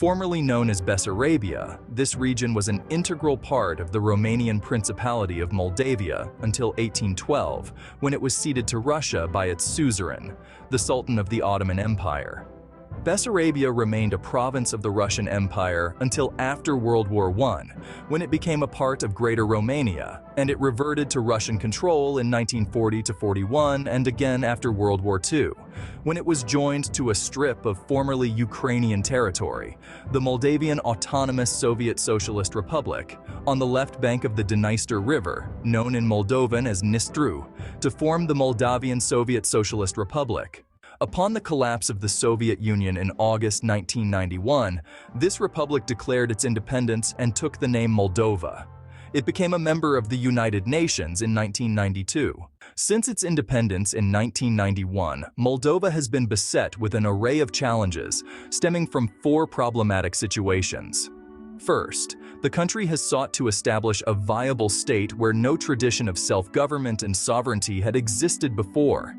Formerly known as Bessarabia, this region was an integral part of the Romanian Principality of Moldavia until 1812, when it was ceded to Russia by its suzerain, the Sultan of the Ottoman Empire. Bessarabia remained a province of the Russian Empire until after World War I, when it became a part of Greater Romania, and it reverted to Russian control in 1940–41 and again after World War II, when it was joined to a strip of formerly Ukrainian territory, the Moldavian Autonomous Soviet Socialist Republic, on the left bank of the Dniester River, known in Moldovan as Nistru, to form the Moldavian Soviet Socialist Republic. Upon the collapse of the Soviet Union in August 1991, this republic declared its independence and took the name Moldova. It became a member of the United Nations in 1992. Since its independence in 1991, Moldova has been beset with an array of challenges stemming from four problematic situations. First, the country has sought to establish a viable state where no tradition of self-government and sovereignty had existed before.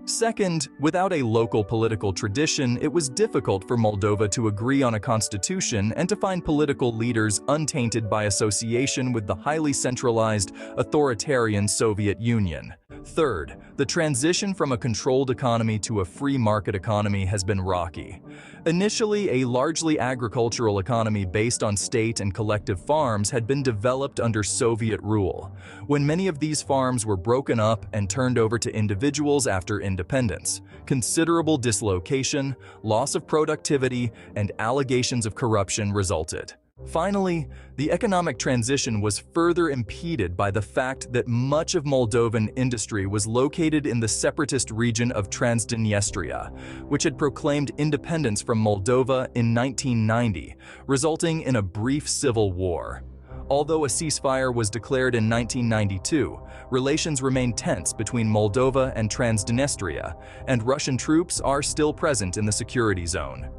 Second, without a local political tradition, it was difficult for Moldova to agree on a constitution and to find political leaders untainted by association with the highly centralized, authoritarian Soviet Union. Third, the transition from a controlled economy to a free market economy has been rocky. Initially, a largely agricultural economy based on state and collective farms had been developed under Soviet rule. When many of these farms were broken up and turned over to individuals after independence, considerable dislocation, loss of productivity, and allegations of corruption resulted. Finally, the economic transition was further impeded by the fact that much of Moldovan industry was located in the separatist region of Transdnestria, which had proclaimed independence from Moldova in 1990, resulting in a brief civil war. Although a ceasefire was declared in 1992, relations remain tense between Moldova and Transdnestria, and Russian troops are still present in the security zone.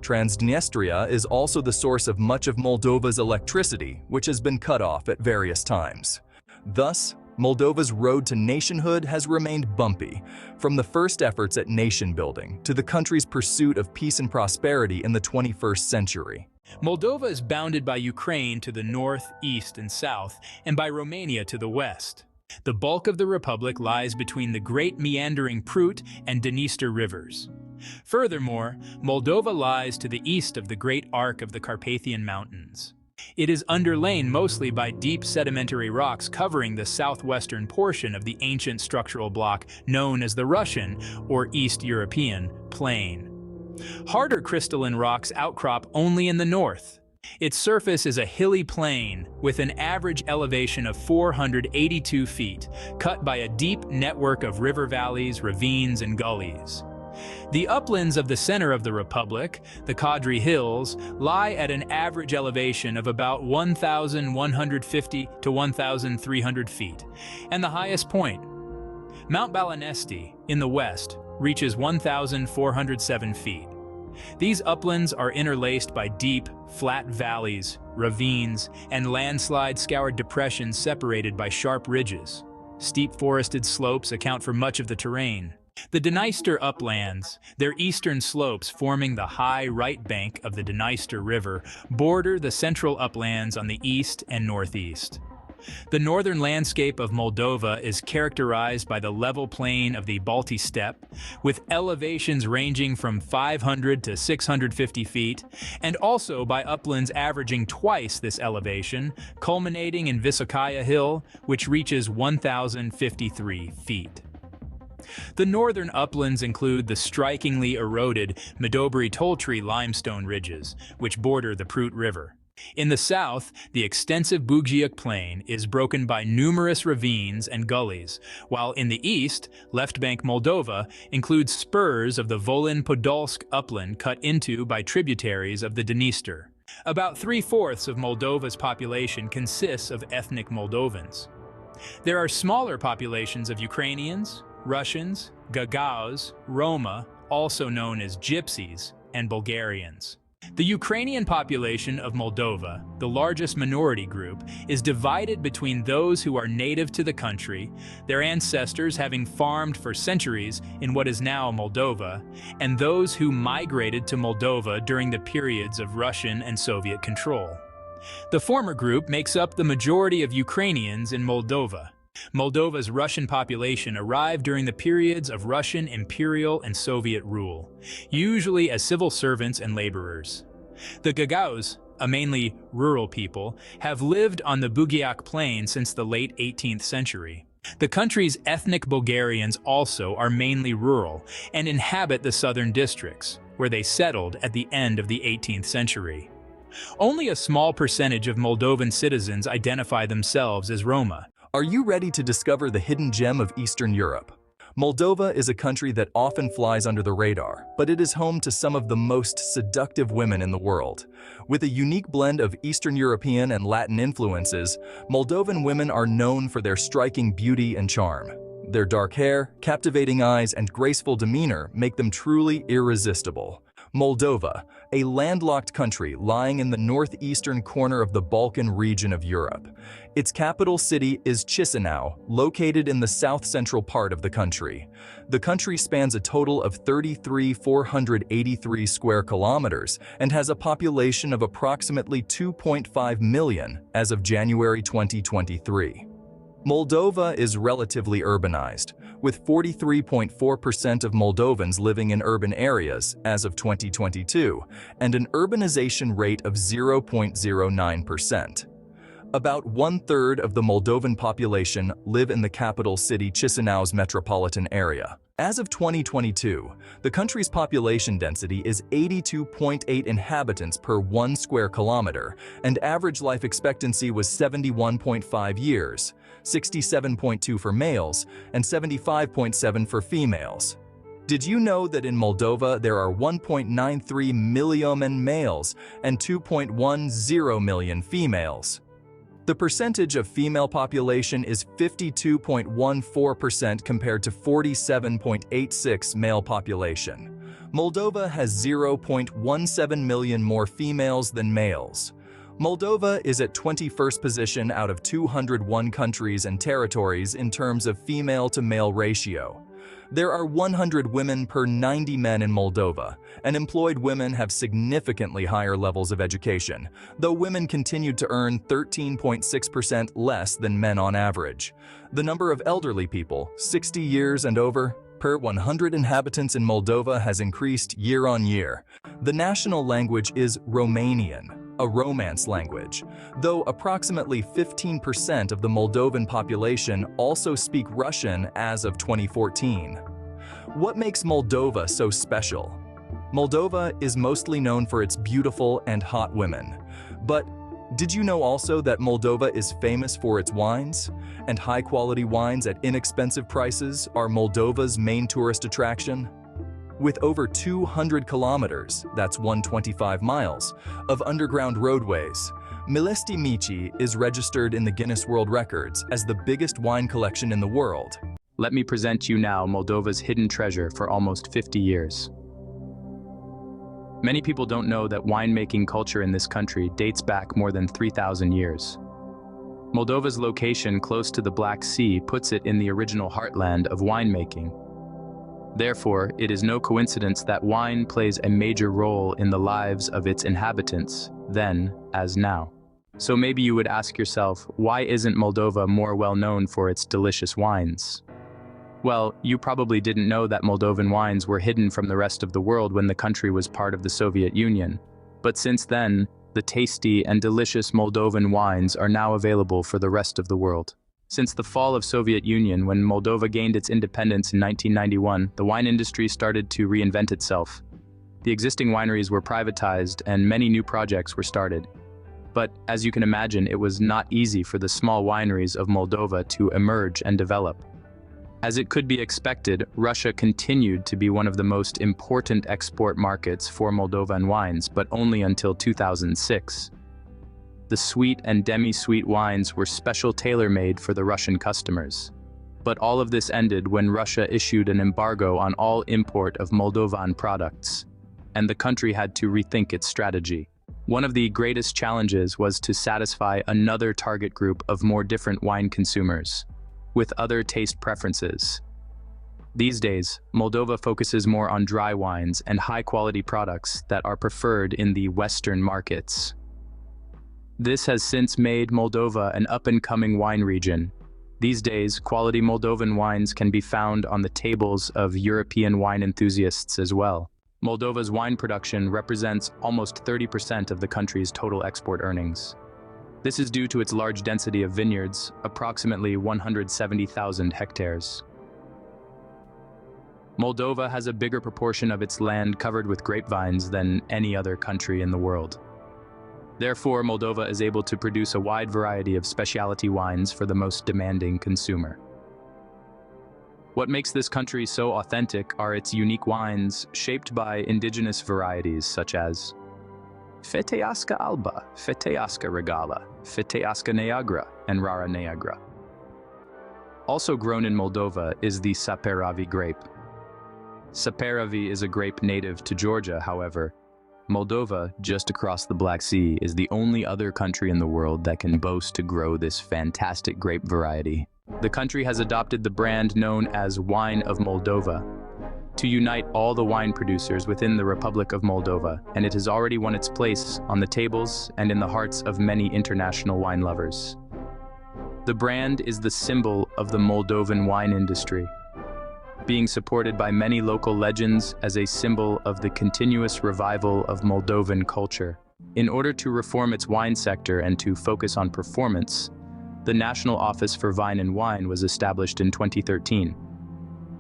Transdnestria is also the source of much of Moldova's electricity, which has been cut off at various times. Thus, Moldova's road to nationhood has remained bumpy, from the first efforts at nation-building to the country's pursuit of peace and prosperity in the 21st century. Moldova is bounded by Ukraine to the north, east, and south, and by Romania to the west. The bulk of the republic lies between the great meandering Prut and Dniester rivers. Furthermore, Moldova lies to the east of the great arc of the Carpathian Mountains. It is underlain mostly by deep sedimentary rocks covering the southwestern portion of the ancient structural block known as the Russian, or East European, Plain. Harder crystalline rocks outcrop only in the north. Its surface is a hilly plain with an average elevation of 482 feet, cut by a deep network of river valleys, ravines, and gullies. The uplands of the center of the republic, the Kadri Hills, lie at an average elevation of about 1,150 to 1,300 feet, and the highest point, Mount Balanesti, in the west, reaches 1,407 feet. These uplands are interlaced by deep, flat valleys, ravines, and landslide-scoured depressions separated by sharp ridges. Steep forested slopes account for much of the terrain. The Dniester uplands, their eastern slopes forming the high right bank of the Dniester River, border the central uplands on the east and northeast. The northern landscape of Moldova is characterized by the level plain of the Balti Steppe, with elevations ranging from 500 to 650 feet, and also by uplands averaging twice this elevation, culminating in Visokaya Hill, which reaches 1,053 feet. The northern uplands include the strikingly eroded Medobri-Toltri limestone ridges, which border the Prut River. In the south, the extensive Bugjiak Plain is broken by numerous ravines and gullies, while in the east, left bank Moldova includes spurs of the Volyn-Podolsk upland cut into by tributaries of the Dniester. About 3/4 of Moldova's population consists of ethnic Moldovans. There are smaller populations of Ukrainians, Russians, Gagauz, Roma, also known as Gypsies, and Bulgarians. The Ukrainian population of Moldova, the largest minority group, is divided between those who are native to the country, their ancestors having farmed for centuries in what is now Moldova, and those who migrated to Moldova during the periods of Russian and Soviet control. The former group makes up the majority of Ukrainians in Moldova. Moldova's Russian population arrived during the periods of Russian imperial and Soviet rule, usually as civil servants and laborers. The Gagauz, a mainly rural people, have lived on the Bugiak Plain since the late 18th century. The country's ethnic Bulgarians also are mainly rural and inhabit the southern districts, where they settled at the end of the 18th century. Only a small percentage of Moldovan citizens identify themselves as Roma. Are you ready to discover the hidden gem of Eastern Europe? Moldova is a country that often flies under the radar, but it is home to some of the most seductive women in the world. With a unique blend of Eastern European and Latin influences, Moldovan women are known for their striking beauty and charm. Their dark hair, captivating eyes, and graceful demeanor make them truly irresistible. Moldova, a landlocked country lying in the northeastern corner of the Balkan region of Europe. Its capital city is Chisinau, located in the south-central part of the country. The country spans a total of 33,483 square kilometers and has a population of approximately 2.5 million as of January 2023. Moldova is relatively urbanized, with 43.4% of Moldovans living in urban areas as of 2022, and an urbanization rate of 0.09%. About one-third of the Moldovan population live in the capital city Chisinau's metropolitan area. As of 2022, the country's population density is 82.8 inhabitants per 1 square kilometer, and average life expectancy was 71.5 years. 67.2 for males, and 75.7 for females. Did you know that in Moldova there are 1.93 million males and 2.10 million females? The percentage of female population is 52.14% compared to 47.86% male population. Moldova has 0.17 million more females than males. Moldova is at 21st position out of 201 countries and territories in terms of female-to-male ratio. There are 100 women per 90 men in Moldova, and employed women have significantly higher levels of education, though women continued to earn 13.6% less than men on average. The number of elderly people, 60 years and over, per 100 inhabitants in Moldova has increased year on year. The national language is Romanian, a Romance language, though approximately 15% of the Moldovan population also speak Russian as of 2014. What makes Moldova so special? Moldova is mostly known for its beautiful and hot women. But did you know also that Moldova is famous for its wines? And high-quality wines at inexpensive prices are Moldova's main tourist attraction? With over 200 kilometers, that's 125 miles, of underground roadways, Milesti Mici is registered in the Guinness World Records as the biggest wine collection in the world. Let me present you now Moldova's hidden treasure for almost 50 years. Many people don't know that winemaking culture in this country dates back more than 3,000 years. Moldova's location close to the Black Sea puts it in the original heartland of winemaking. Therefore, it is no coincidence that wine plays a major role in the lives of its inhabitants, then as now. So maybe you would ask yourself, why isn't Moldova more well known for its delicious wines? Well, you probably didn't know that Moldovan wines were hidden from the rest of the world when the country was part of the Soviet Union. But since then, the tasty and delicious Moldovan wines are now available for the rest of the world. Since the fall of Soviet Union, when Moldova gained its independence in 1991, the wine industry started to reinvent itself. The existing wineries were privatized and many new projects were started. But as you can imagine, it was not easy for the small wineries of Moldova to emerge and develop. As it could be expected, Russia continued to be one of the most important export markets for Moldovan wines, but only until 2006. The sweet and demi-sweet wines were special tailor-made for the Russian customers. But all of this ended when Russia issued an embargo on all import of Moldovan products. and the country had to rethink its strategy. One of the greatest challenges was to satisfy another target group of more different wine consumers, with other taste preferences. These days, Moldova focuses more on dry wines and high-quality products that are preferred in the Western markets. This has since made Moldova an up-and-coming wine region. These days, quality Moldovan wines can be found on the tables of European wine enthusiasts as well. Moldova's wine production represents almost 30% of the country's total export earnings. This is due to its large density of vineyards, approximately 170,000 hectares. Moldova has a bigger proportion of its land covered with grapevines than any other country in the world. Therefore, Moldova is able to produce a wide variety of specialty wines for the most demanding consumer. What makes this country so authentic are its unique wines shaped by indigenous varieties such as Feteasca alba, Feteasca regala, Feteasca neagra, and Rara neagra. Also grown in Moldova is the Saperavi grape. Saperavi is a grape native to Georgia, however. Moldova, just across the Black Sea, is the only other country in the world that can boast to grow this fantastic grape variety. The country has adopted the brand known as Wine of Moldova to unite all the wine producers within the Republic of Moldova, and it has already won its place on the tables and in the hearts of many international wine lovers. The brand is the symbol of the Moldovan wine industry, being supported by many local legends as a symbol of the continuous revival of Moldovan culture. In order to reform its wine sector and to focus on performance, the National Office for Vine and Wine was established in 2013.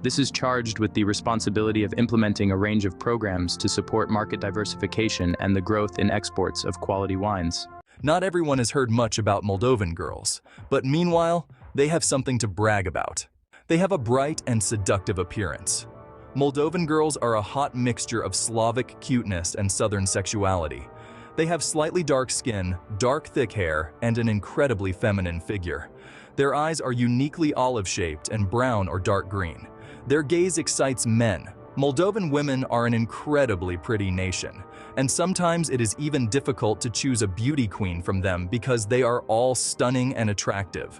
This is charged with the responsibility of implementing a range of programs to support market diversification and the growth in exports of quality wines. Not everyone has heard much about Moldovan girls, but meanwhile, they have something to brag about. They have a bright and seductive appearance. Moldovan girls are a hot mixture of Slavic cuteness and Southern sexuality. They have slightly dark skin, dark thick hair, and an incredibly feminine figure. Their eyes are uniquely olive-shaped and brown or dark green. Their gaze excites men. Moldovan women are an incredibly pretty nation, and sometimes it is even difficult to choose a beauty queen from them because they are all stunning and attractive.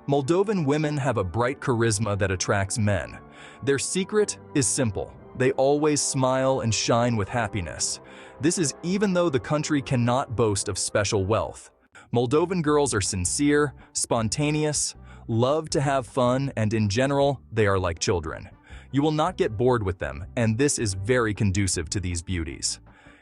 Moldovan women have a bright charisma that attracts men. Their secret is simple. They always smile and shine with happiness. This is even though the country cannot boast of special wealth. Moldovan girls are sincere, spontaneous, love to have fun, and in general, they are like children. You will not get bored with them, and this is very conducive to these beauties.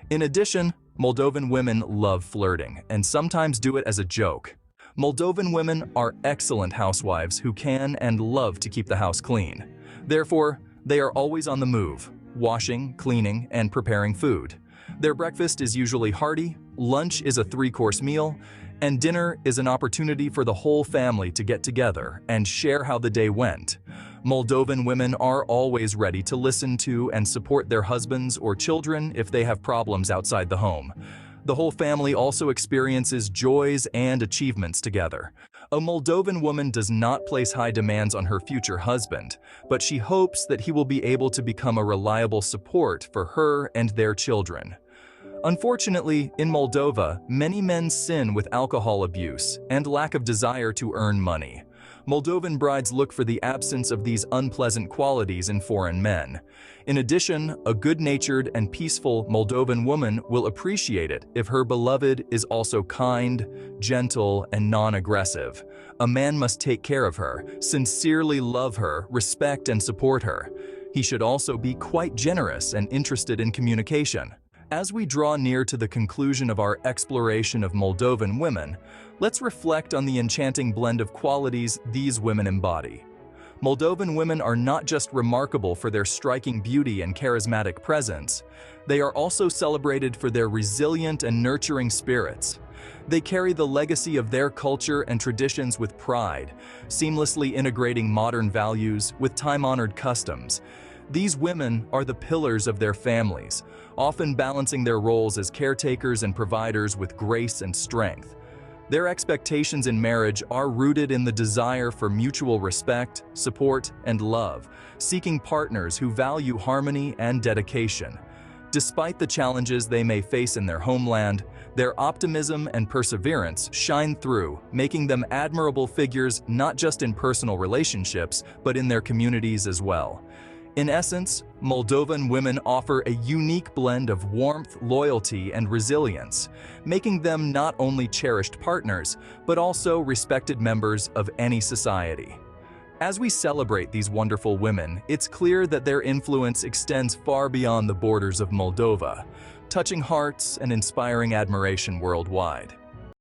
In addition, Moldovan women love flirting, and sometimes do it as a joke. Moldovan women are excellent housewives who can and love to keep the house clean. Therefore, they are always on the move, washing, cleaning, and preparing food. Their breakfast is usually hearty, lunch is a 3-course meal, and dinner is an opportunity for the whole family to get together and share how the day went. Moldovan women are always ready to listen to and support their husbands or children if they have problems outside the home. The whole family also experiences joys and achievements together. A Moldovan woman does not place high demands on her future husband, but she hopes that he will be able to become a reliable support for her and their children. Unfortunately, in Moldova, many men sin with alcohol abuse and lack of desire to earn money. Moldovan brides look for the absence of these unpleasant qualities in foreign men. In addition, a good-natured and peaceful Moldovan woman will appreciate it if her beloved is also kind, gentle, and non-aggressive. A man must take care of her, sincerely love her, respect and support her. He should also be quite generous and interested in communication. As we draw near to the conclusion of our exploration of Moldovan women, let's reflect on the enchanting blend of qualities these women embody. Moldovan women are not just remarkable for their striking beauty and charismatic presence, they are also celebrated for their resilient and nurturing spirits. They carry the legacy of their culture and traditions with pride, seamlessly integrating modern values with time-honored customs. These women are the pillars of their families, often balancing their roles as caretakers and providers with grace and strength. Their expectations in marriage are rooted in the desire for mutual respect, support, and love, seeking partners who value harmony and dedication. Despite the challenges they may face in their homeland, their optimism and perseverance shine through, making them admirable figures not just in personal relationships, but in their communities as well. In essence, Moldovan women offer a unique blend of warmth, loyalty, and resilience, making them not only cherished partners, but also respected members of any society. As we celebrate these wonderful women, it's clear that their influence extends far beyond the borders of Moldova, touching hearts and inspiring admiration worldwide.